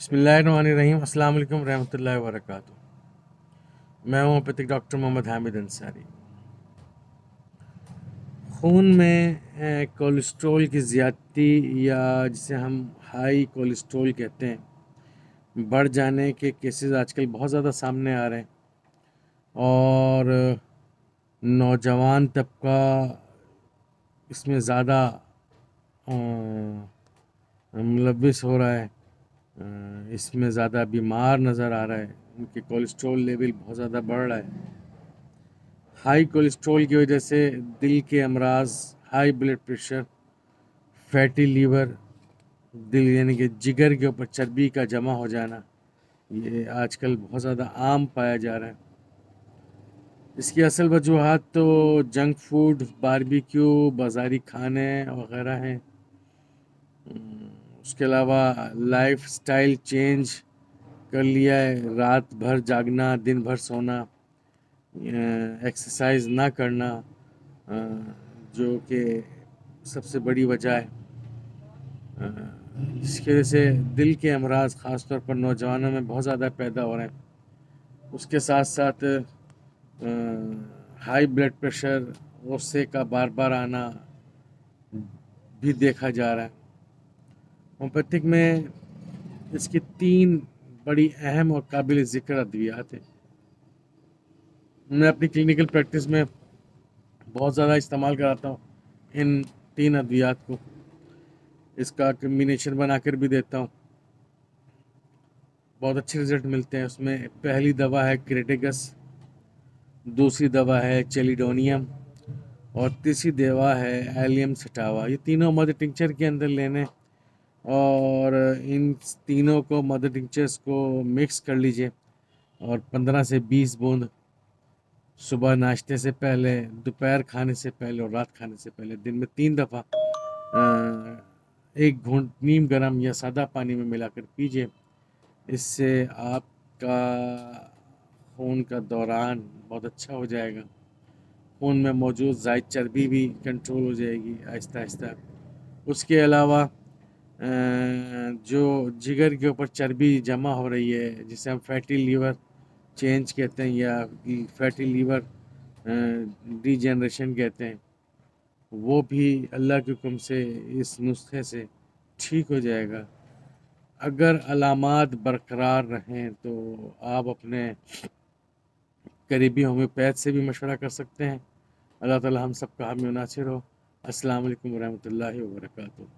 बिस्मिल्लाहिर्रहमानिर्रहीम। अस्सलाम वालेकुम रहमतुल्लाहि व बरकातुहू। मैं होम्योपैथिक डॉक्टर मोहम्मद हामिद अंसारी। खून में कोलेस्ट्रॉल की ज़्यादती या जिसे हम हाई कोलेस्ट्रॉल कहते हैं, बढ़ जाने के केसेस आजकल बहुत ज़्यादा सामने आ रहे हैं और नौजवान तबका इसमें ज़्यादा मुलव्विस हो रहा है, इसमें ज़्यादा बीमार नज़र आ रहा है, उनके कोलेस्ट्रॉल लेवल बहुत ज़्यादा बढ़ रहा है। हाई कोलेस्ट्रॉल की वजह से दिल के अमराज, high blood pressure, fatty liver, दिल यानी कि जिगर के ऊपर चर्बी का जमा हो जाना, ये आजकल बहुत ज़्यादा आम पाया जा रहा है। इसकी असल वजूहात तो जंक फूड, बारबेक्यू, बाज़ारी खाने वगैरह हैं। उसके अलावा लाइफ स्टाइल चेंज कर लिया है, रात भर जागना, दिन भर सोना, एक्सरसाइज ना करना, जो कि सबसे बड़ी वजह है, जिसकी वजह से दिल के अमराज ख़ास तौर पर नौजवानों में बहुत ज़्यादा पैदा हो रहे हैं। उसके साथ साथ हाई ब्लड प्रेशर, गुस्से का बार बार आना भी देखा जा रहा है। होम्योपैथिक में इसकी 3 बड़ी अहम और काबिल ज़िक्र अद्वियात हैं। मैं अपनी क्लिनिकल प्रैक्टिस में बहुत ज़्यादा इस्तेमाल कराता हूँ इन 3 अद्वियात को। इसका कम्बिनेशन बनाकर भी देता हूँ, बहुत अच्छे रिजल्ट मिलते हैं। उसमें पहली दवा है क्रेटिगस, दूसरी दवा है चेलिडोनियम और तीसरी दवा है एलियम सटावा। ये तीनों मदर टिंचर के अंदर लेने और इन तीनों को मदर टिंचर्स को मिक्स कर लीजिए और 15 से 20 बूंद सुबह नाश्ते से पहले, दोपहर खाने से पहले और रात खाने से पहले दिन में 3 दफ़ा एक घूंट नीम गर्म या सादा पानी में मिलाकर पीजिए। इससे आपका खून का दौरान बहुत अच्छा हो जाएगा, खून में मौजूद ज़ायद चर्बी भी कंट्रोल हो जाएगी आहिस्ता आहिस्ता। उसके अलावा जो जिगर के ऊपर चर्बी जमा हो रही है, जिसे हम फैटी लीवर चेंज कहते हैं या फैटी लीवर डीजनरेशन कहते हैं, वो भी अल्लाह के हुक्म से इस नुस्खे से ठीक हो जाएगा। अगर अलामात बरकरार रहें तो आप अपने करीबी होम्योपैथ से भी मशवरा कर सकते हैं। अल्लाह ताला हम सबका हामी नासिर हो। अस्सलाम वालेकुम रहमतुल्लाहि व बरकातुहू।